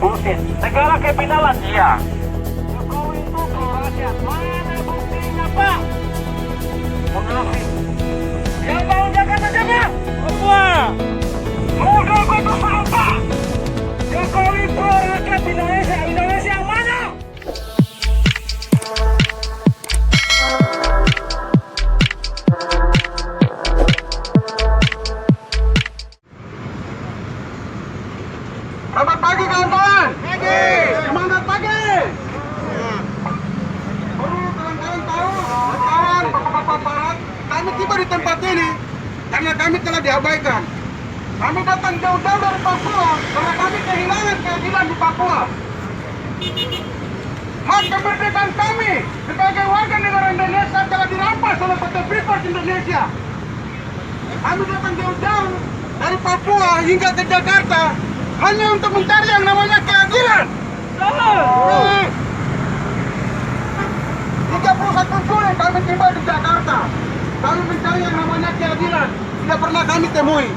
bullshit. Segala kriminalan dia. Jokowi itu rahasia. Mana buktinya, Pak? Munafik. Yang mau Jakarta jaga? Apa? Mudah gue tersuruh, Pak. Jokowi pro rakyat Indonesia. Indonesia yang mana? Selamat pagi kawan-kawan. Pagi. Semangat pagi. Perlu kawan-kawan tahu, kawan, bapak-bapak barat, kami tiba di tempat ini karena kami telah diabaikan. Kami datang jauh-jauh dari Papua karena kami kehilangan keadilan di Papua. Hak kemerdekaan kami sebagai warga negara Indonesia telah dirampas oleh PT Freeport Indonesia. Kami datang jauh-jauh dari Papua hingga ke Jakarta hanya untuk mencari yang namanya keadilan. 31 Juli kami tiba di Jakarta. Kami mencari yang namanya keadilan. Tidak pernah kami temui.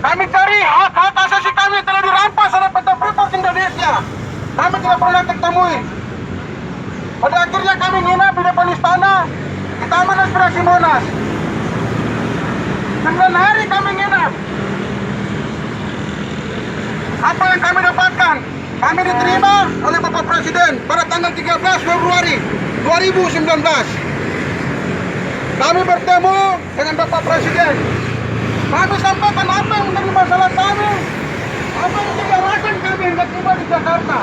Kami cari hak-hak asasi kami telah dirampas oleh PT Freeport Indonesia. Kami tidak pernah ketemui. Pada akhirnya kami nginap di depan istana di Taman Aspirasi Monas. 9 hari kami nginap. Apa yang kami dapatkan? Kami diterima oleh Bapak Presiden pada tanggal 13 Februari 2019. Kami bertemu dengan Bapak Presiden. Kami sampaikan apa yang menjadi masalah kami, apa yang menjadi alasan kami hingga tiba di Jakarta.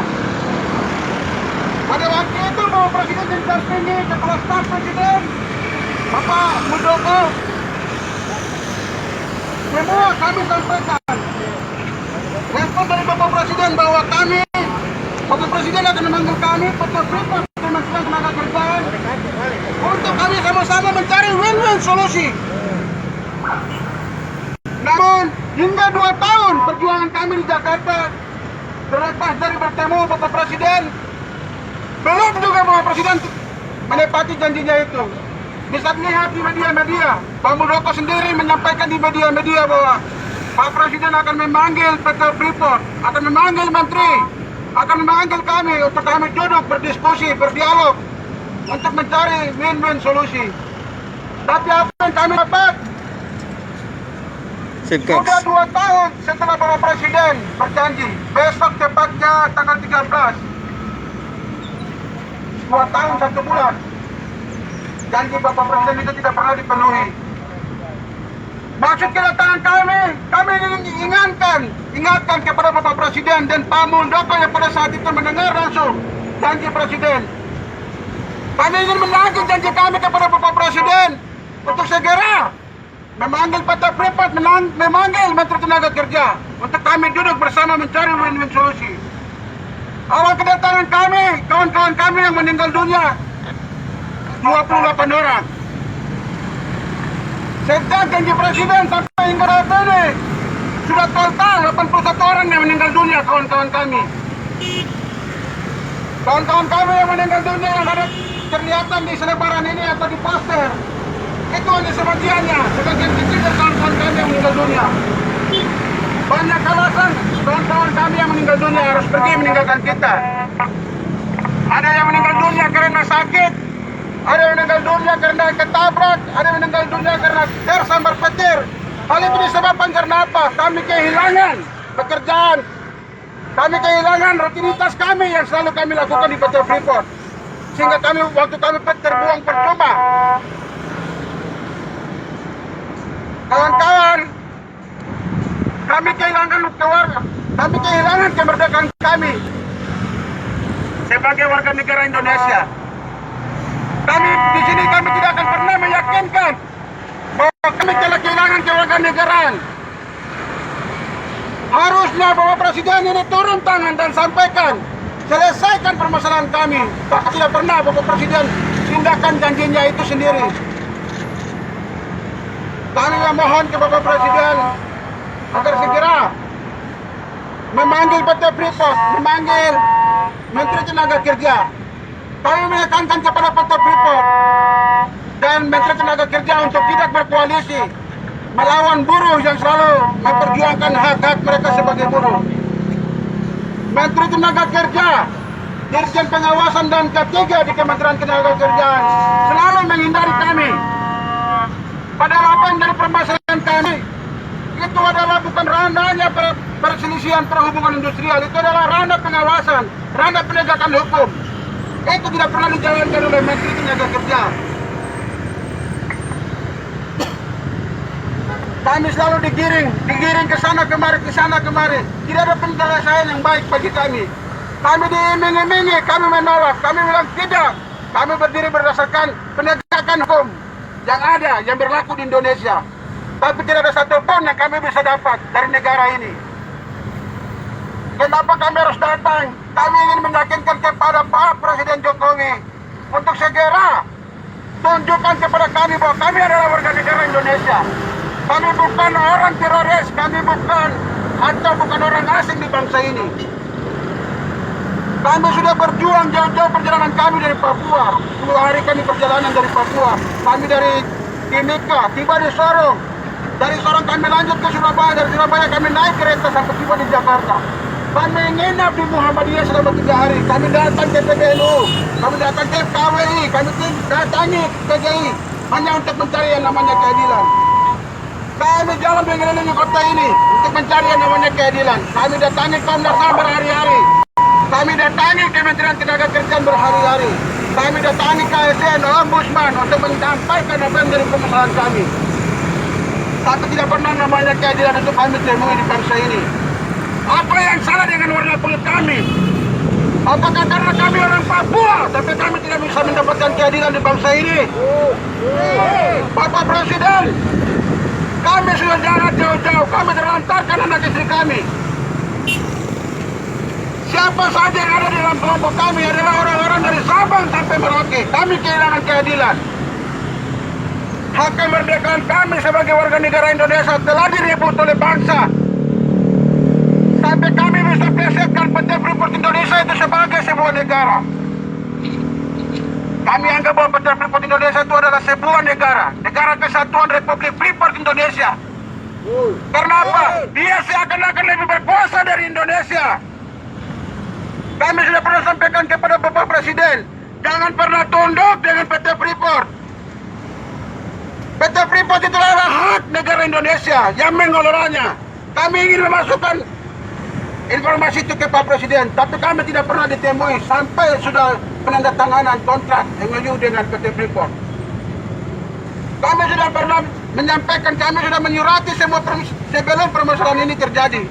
Pada waktu itu Bapak Presiden Jenderal Tinggi Kepala Staf Presiden Bapak Muldoko, semua kami sampaikan respon dari Bapak Presiden bahwa Bapak Presiden akan memanggil kami PT Freeport Kementerian Tenaga Kerjaan untuk kami sama-sama mencari win-win solusi. Namun hingga 2 tahun perjuangan kami di Jakarta, terlepas dari bertemu Bapak Presiden, belum juga Bapak Presiden menepati janjinya itu. Di saat lihat di media-media, Pak Muldoko sendiri menyampaikan di media-media bahwa Pak Presiden akan memanggil PT Freeport, akan memanggil Menteri, akan memanggil kami untuk kami duduk berdiskusi, berdialog untuk mencari win-win solusi. Tapi apa yang kami dapat? Sudah 2 tahun setelah Bapak Presiden berjanji, besok tepatnya tanggal 13, 2 tahun 1 bulan, janji Bapak Presiden itu tidak pernah dipenuhi. Maksud kedatangan kami ingatkan kepada Bapak Presiden dan Pak Muldoko yang pada saat itu mendengar langsung janji Presiden. Kami ingin menagih janji kami kepada Bapak Presiden untuk segera memanggil PT Freeport, memanggil Menteri Tenaga Kerja untuk kami duduk bersama mencari win-win solusi. Awal kedatangan kami, kawan-kawan kami yang meninggal dunia 28 orang. Sejak janji Presiden sampai hingga saat ini sudah total 81 orang yang meninggal dunia, kawan-kawan kami. Kawan-kawan kami yang meninggal dunia yang ada terlihatan di selebaran ini atau di poster, itu hanya sebagiannya, sebagian kecil dari kawan-kawan kami yang meninggal dunia. Banyak alasan kawan-kawan kami yang meninggal dunia harus pergi meninggalkan kita. Ada yang meninggal dunia karena sakit, ada yang meninggal dunia karena ketabrak, ada yang meninggal dunia karena tersambar petir. Hal itu disebabkan karena apa? Kami kehilangan pekerjaan, kami kehilangan rutinitas kami yang selalu kami lakukan di PT Freeport, sehingga waktu kami terbuang percuma. Kawan-kawan, kami kehilangan keluarga, kami kehilangan kemerdekaan kami sebagai warga negara Indonesia. Di sini kami tidak akan pernah meyakinkan bahwa kami telah kehilangan kewarganegaraan. Harusnya Bapak Presiden ini turun tangan dan sampaikan, selesaikan permasalahan kami. Tapi tidak pernah Bapak Presiden tindakan janjinya itu sendiri. Kami mohon ke Bapak Presiden agar segera memanggil PT Freeport, memanggil Menteri Tenaga Kerja. Kami menekankan kepada PT Freeport dan Menteri Tenaga Kerja untuk tidak berkoalisi melawan buruh yang selalu memperjuangkan hak-hak mereka sebagai buruh. Menteri Tenaga Kerja, Dirjen Pengawasan dan ketiga di Kementerian Ketenagakerjaan selalu menghindari kami. Padahal apa yang dari permasalahan kami itu adalah bukan ranahnya perselisihan perhubungan industrial, itu adalah ranah pengawasan, ranah penegakan hukum. Itu tidak pernah dijalankan oleh Menteri Tenaga Kerja. Kami selalu digiring ke sana kemari. Tidak ada penyelesaian yang baik bagi kami. Kami diiming-imingi, kami menolak, kami bilang tidak. Kami berdiri berdasarkan penegakan hukum yang ada, yang berlaku di Indonesia. Tapi tidak ada satupun yang kami bisa dapat dari negara ini. Kenapa kami harus datang? Kami ingin meyakinkan kepada Pak Presiden Jokowi untuk segera tunjukkan kepada kami bahwa kami adalah warga negara Indonesia. Kami bukan orang teroris, kami bukan orang asing di bangsa ini. Kami sudah berjuang jauh-jauh perjalanan kami dari Papua. 10 hari kami perjalanan dari Papua. Kami dari Timika, tiba di Sorong. Dari Sorong kami lanjut ke Surabaya. Dari Surabaya kami naik kereta sampai tiba di Jakarta. Kami menginap di Muhammadiyah selama 3 hari. Kami datang ke PBNU, kami datang ke KWI, kami datangi PGI hanya untuk mencari yang namanya keadilan. Kami jalan mengelilingi kota ini untuk mencari yang namanya keadilan. Kami datangi Komnas HAM berhari-hari. Kami datangi Kementerian Ketenagakerjaan berhari-hari. Kami datangi KSN, Ombudsman untuk menyampaikan apa yang menjadi permasalahan kami. Tapi tidak pernah namanya keadilan untuk kami temui di bangsa ini. Apa yang salah dengan warna kulit kami? Apakah karena kami orang Papua tapi kami tidak bisa mendapatkan keadilan di bangsa ini? Bapak Presiden, kami sudah jalan jauh-jauh, kami terlantarkan anak istri kami. Siapa saja yang ada di dalam kelompok kami adalah orang-orang dari Sabang sampai Merauke. Kami kehilangan keadilan. Hak kemerdekaan kami sebagai warga negara Indonesia telah direbut oleh bangsa. Sampai kami bisa plesetkan PT Freeport Indonesia itu sebagai sebuah negara. Kami anggap bahwa PT Freeport Indonesia itu adalah sebuah negara. Negara Kesatuan Republik Freeport Indonesia. Karena apa? Dia seakan-akan lebih berkuasa dari Indonesia. Kami sudah pernah sampaikan kepada Bapak Presiden, jangan pernah tunduk dengan PT Freeport. PT Freeport itu adalah hak negara Indonesia yang mengelolanya. Kami ingin memasukkan informasi itu ke Pak Presiden, tapi kami tidak pernah ditemui sampai sudah penandatanganan kontrak MOU dengan PT Freeport. Kami sudah pernah menyampaikan, kami sudah menyurati semua sebelum permasalahan ini terjadi.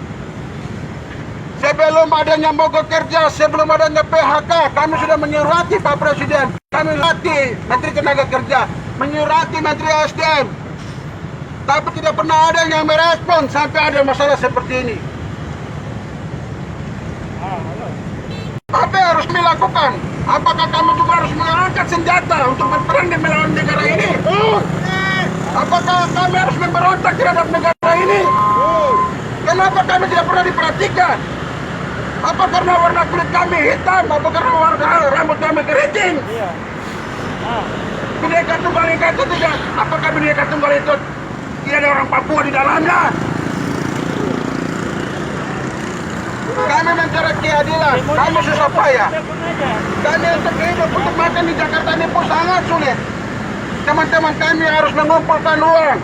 Sebelum adanya mogok kerja, sebelum adanya PHK, kami sudah menyurati Pak Presiden, kami menyurati Menteri Tenaga Kerja, menyurati Menteri SDM. Tapi tidak pernah ada yang merespon sampai ada masalah seperti ini. Apa yang harus kami lakukan? Apakah kami juga harus mengangkat senjata untuk berperang di melawan negara ini? Apakah kami harus memberontak terhadap negara ini? Kenapa kami tidak pernah diperhatikan? Apa karena warna kulit kami hitam? Apa karena warna rambut kami keriting? Bineka Tunggal Ika itu tidak. Apakah Bineka Tunggal itu tidak ada orang Papua di dalamnya? Kami mencari keadilan, kami susah payah. Kami untuk hidup, untuk makan di Jakarta ini pun sangat sulit. Teman-teman kami harus mengumpulkan uang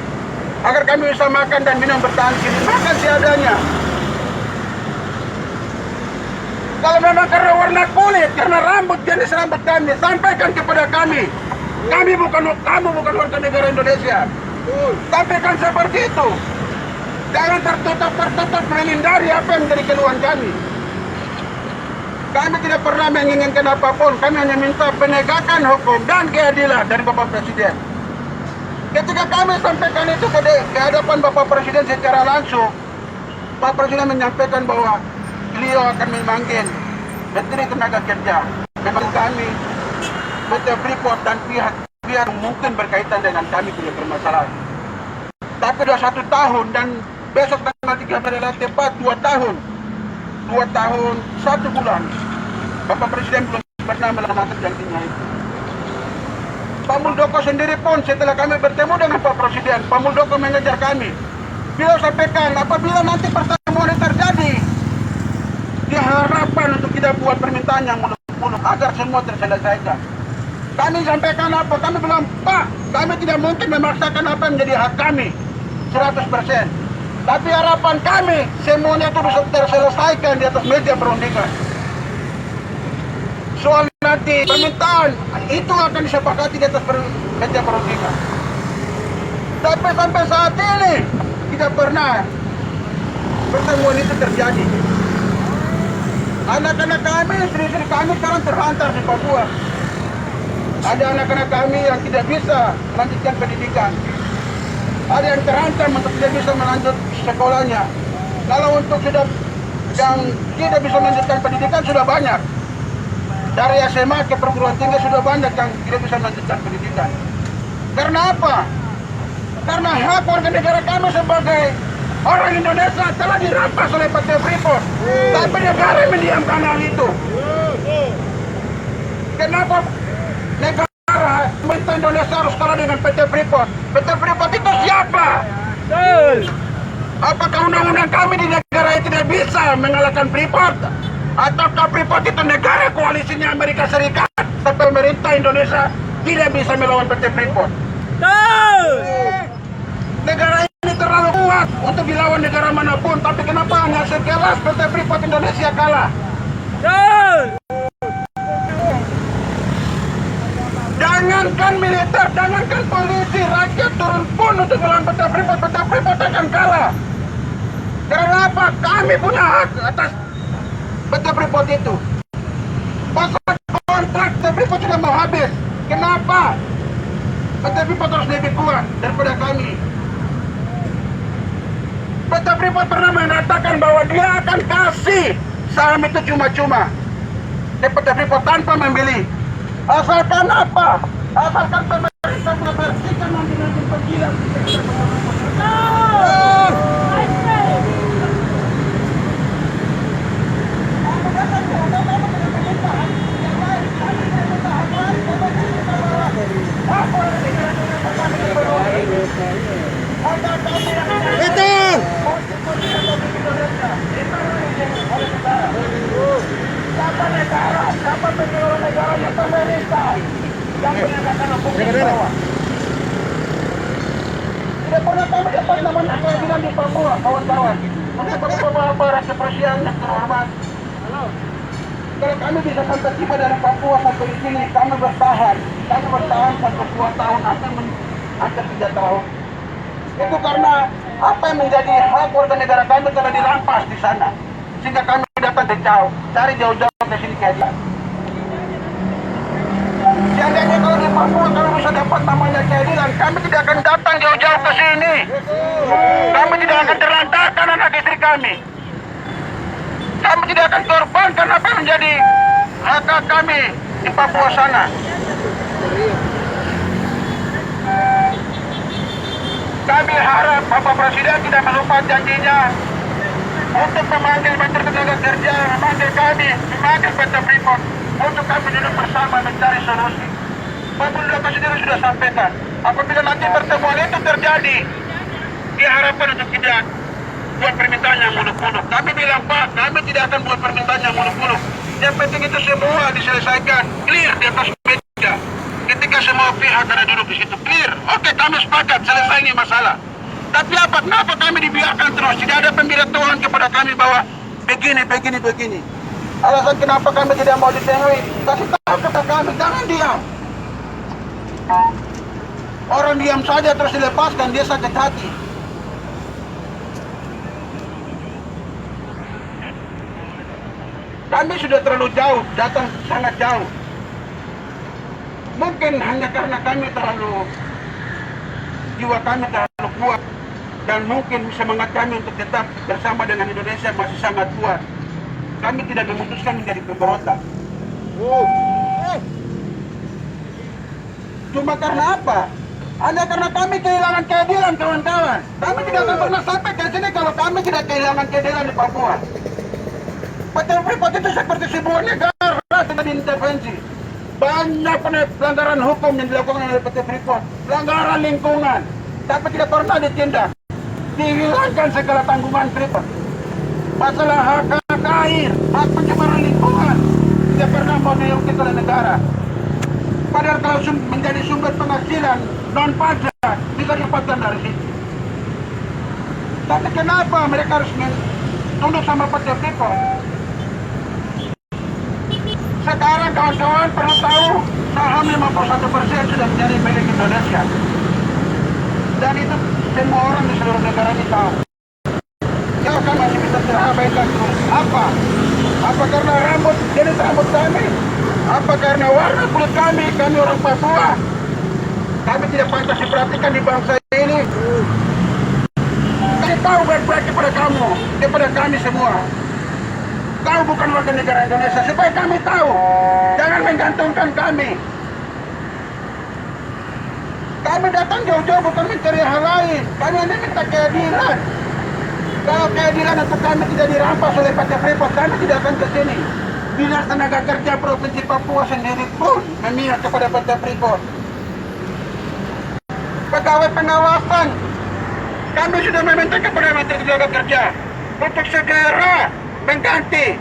agar kami bisa makan dan minum bertahan sini. Makan seadanya. Kalau memang karena warna kulit, karena rambut, jenis rambut kami, sampaikan kepada kami. Kamu bukan warga negara Indonesia. Sampaikan seperti itu. Jangan tertutup menghindari apa yang menjadi keluhan kami. Kami tidak pernah menginginkan apapun. Kami hanya minta penegakan hukum dan keadilan dari Bapak Presiden. Ketika kami sampaikan itu ke hadapan Bapak Presiden secara langsung, Pak Presiden menyampaikan bahwa beliau akan memanggil Menteri Tenaga Kerja. Memang kami, PT Freeport dan pihak mungkin berkaitan dengan kami punya permasalahan. Tapi sudah 1 tahun dan besok tanggal 3 adalah tepat 2 tahun. 2 tahun 1 bulan. Bapak Presiden belum pernah melaksanakan janjinya itu. Pak Muldoko sendiri pun setelah kami bertemu dengan Pak Presiden, Pak Muldoko mengejar kami. Beliau sampaikan apabila nanti pertemuan ini terjadi di menjadi harapan untuk kita buat permintaan yang muluk-muluk agar semua terselesaikan. Kami sampaikan apa? Kami bilang, Pak, kami tidak mungkin memaksakan apa yang menjadi hak kami 100%. Tapi harapan kami semuanya itu bisa terselesaikan di atas meja perundingan. Soal nanti permintaan itu akan disepakati di atas meja perundingan. Tapi sampai saat ini tidak pernah pertemuan itu terjadi. Anak-anak kami, istri-istri kami sekarang terlantar di Papua. Ada anak-anak kami yang tidak bisa melanjutkan pendidikan. Ada yang terancam untuk tidak bisa melanjut sekolahnya. Kalau untuk yang tidak bisa melanjutkan pendidikan sudah banyak. Dari SMA ke perguruan tinggi sudah banyak yang tidak bisa melanjutkan pendidikan. Karena apa? Karena hak warga negara kami sebagai orang Indonesia telah dirampas oleh PT Freeport. Tapi negara mendiamkan hal itu. Kenapa negara pemerintah Indonesia harus kalah dengan PT Freeport? PT Freeport itu siapa? Apakah undang-undang kami di negara ini tidak bisa mengalahkan Freeport? Ataukah Freeport itu negara koalisinya Amerika Serikat tapi pemerintah Indonesia tidak bisa melawan PT Freeport? Negara ini terlalu kuat untuk dilawan negara manapun, tapi kenapa hanya sekelas PT Freeport Indonesia kalah? Jangankan militer, jangankan polisi, rakyat turun pun untuk melawan PT Freeport akan kalah. Karena apa? Kami punya hak atas PT Freeport itu. Masa kontrak PT Freeport sudah mau habis. Kenapa PT Freeport harus lebih kuat daripada kami? PT Freeport pernah mengatakan bahwa dia akan kasih saham itu cuma-cuma ke PT Freeport tanpa membeli. Asalkan apa? Asalkan pemerintah membersihkan nanti penggila. Siapa pengelola negaranya? Pemerintah yang penegakan hukum di bawah. Tidak pernah kami dapat namanya keadilan di Papua, kawan-kawan. Untuk beberapa seperti yang terhormat. Kalau kami bisa sampai tiba dari Papua sampai di sini, kami bertahan. Kami bertahan sampai 2 tahun, hampir 3 tahun. Itu karena apa yang menjadi hak warga negara kami telah dirampas di sana. Sehingga kami datang dari jauh, cari jauh-jauh ke sini keadilan. Seandainya kalau di Papua kami bisa dapat namanya keadilan, kami tidak akan datang jauh-jauh ke sini. Kami tidak akan terlantarkan anak istri kami. Kami tidak akan korbankan apa yang menjadi hak kami di Papua sana. Kami harap Bapak Presiden tidak melupa janjinya untuk memanggil Menteri Tenaga Kerja, memanggil kami, memanggil PT Freeport untuk kami duduk bersama mencari solusi. Pak Presiden sudah sampaikan, apabila nanti pertemuan itu terjadi, diharapkan untuk tidak buat permintaan yang muluk-muluk. Kami bilang, Pak, kami tidak akan buat permintaan yang muluk-muluk. Yang penting itu semua diselesaikan, clear di atas meja. Ketika semua pihak ada duduk di situ, clear. Oke, kami sepakat, selesai ini masalah. Tapi apa? Kenapa kami dibiarkan terus? Tidak ada pemberitahuan kepada kami bahwa begini. Alasan kenapa kami tidak mau ditemui, kasih tahu kepada kami, jangan diam. Orang diam saja terus dilepaskan, dia sakit hati. Kami sudah terlalu jauh, datang sangat jauh. Mungkin hanya karena kami jiwa kami terlalu kuat. Dan mungkin semangat kami untuk tetap bersama dengan Indonesia masih sangat kuat. Kami tidak memutuskan menjadi pemberontak. Cuma karena apa? Hanya karena kami kehilangan keadilan, kawan-kawan. Kami tidak akan pernah sampai ke sini kalau kami tidak kehilangan keadilan di Papua. PT Freeport itu seperti sebuah negara sudah diintervensi. Banyak pelanggaran hukum yang dilakukan oleh PT Freeport, pelanggaran lingkungan, tapi tidak pernah ditindak. Dihilangkan segala tanggungan Freeport. Masalah hak air, hak pencemaran lingkungan. Tidak pernah mau nayung kita oleh negara. Padahal kalau menjadi sumber penghasilan non pajak bisa dapatkan dari situ. Tapi kenapa mereka harus tunduk sama PT Freeport? Sekarang kawan-kawan perlu tahu saham 51% sudah menjadi milik Indonesia. Dan itu semua orang di seluruh negara ini tahu. Ya kan masih bisa terabaikan terus. Apa? Apa karena jenis rambut kami? Apa karena warna kulit kami orang Papua? Kami tidak pantas diperhatikan di bangsa ini. Kami tahu baik-baik kepada kamu, kepada kami semua. Kau bukan warga negara Indonesia, supaya kami tahu. Jangan menggantungkan kami. Kami datang jauh-jauh bukan mencari hal lain. Kami hanya minta keadilan. Kalau keadilan untuk kami tidak dirampas oleh PT Freeport, kami tidak akan ke sini. Dinas Tenaga Kerja Provinsi Papua sendiri pun memihak kepada PT Freeport. Pegawai pengawasan, kami sudah meminta kepada Menteri Tenaga Kerja untuk segera mengganti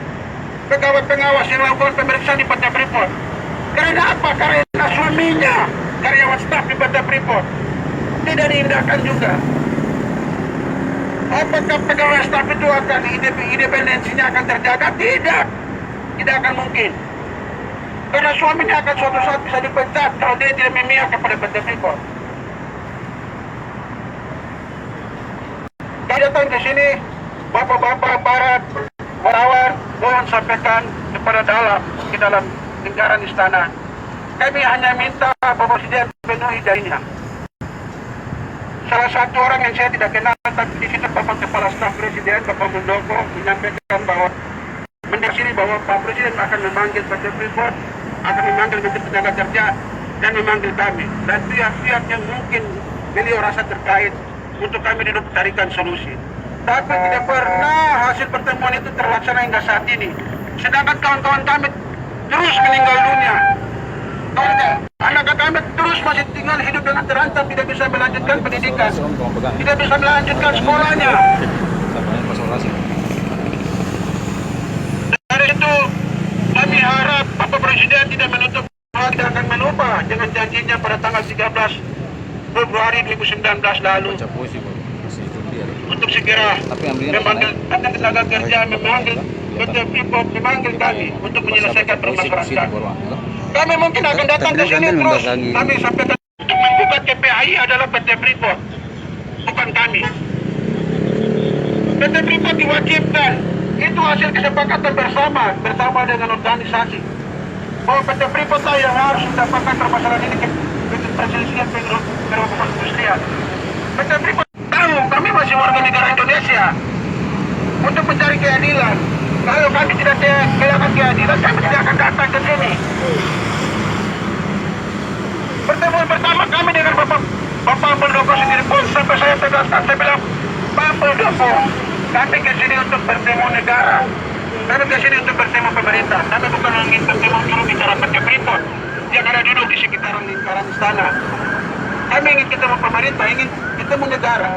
pegawai pengawas yang melakukan pemeriksaan di PT Freeport. Karena apa? Karena suaminya karyawan staf di PT Freeport tidak diindahkan juga. Apakah pegawai staf itu akan independensinya akan terjaga? Tidak akan mungkin. Karena suaminya akan suatu saat bisa dipecat kalau dia tidak memihak kepada PT Freeport. Saya datang ke sini, bapak-bapak aparat, wartawan, mohon sampaikan kepada di dalam lingkaran istana. Kami hanya minta Bapak Presiden penuhi janjinya. Salah satu orang yang saya tidak kenal, tapi di situ Bapak Kepala Staf Presiden, Bapak Muldoko, menyampaikan bahwa bahwa Pak Presiden akan memanggil PT Freeport, akan memanggil Menteri Tenaga Kerja, dan memanggil kami. Dan pihak-pihak yang mungkin beliau rasa terkait untuk kami duduk carikan solusi. Tapi tidak pernah hasil pertemuan itu terlaksana hingga saat ini. Sedangkan kawan-kawan kami terus meninggal dunia. Anak kami terus masih tinggal hidup dengan terancam, tidak bisa melanjutkan pendidikan, tidak bisa melanjutkan sekolahnya. Dari itu kami harap Bapak Presiden tidak menutup tidak akan melupa dengan janjinya pada tanggal 13 Februari 2019 lalu untuk segera memanggil Menteri Tenaga Kerja, memanggil PT Freeport, memanggil kami untuk menyelesaikan permasalahan. Kami mungkin akan datang ke sini terus. Kami sampaikan untuk membuka KPI adalah PT Freeport, bukan kami. PT Freeport diwajibkan, itu hasil kesepakatan bersama dengan organisasi, bahwa PT Freeport lah yang harus mendapatkan permasalahan ini ke perselisihan pengelolaan industrial. PT Freeport tahu kami masih warga negara Indonesia untuk mencari keadilan. Kalau kami tidak kehilangan keadilan, kami tidak akan datang ke sini. Pertemuan pertama kami dengan Bapak Muldoko sendiri pun sampai saya tegaskan, saya bilang, Pak Muldoko, kami ke sini untuk bertemu negara. Kami ke sini untuk bertemu pemerintah. Kami bukan ingin bertemu juru bicara PT Freeport yang ada duduk di sekitaran lingkaran istana. Kami ingin ketemu pemerintah, ingin ketemu negara.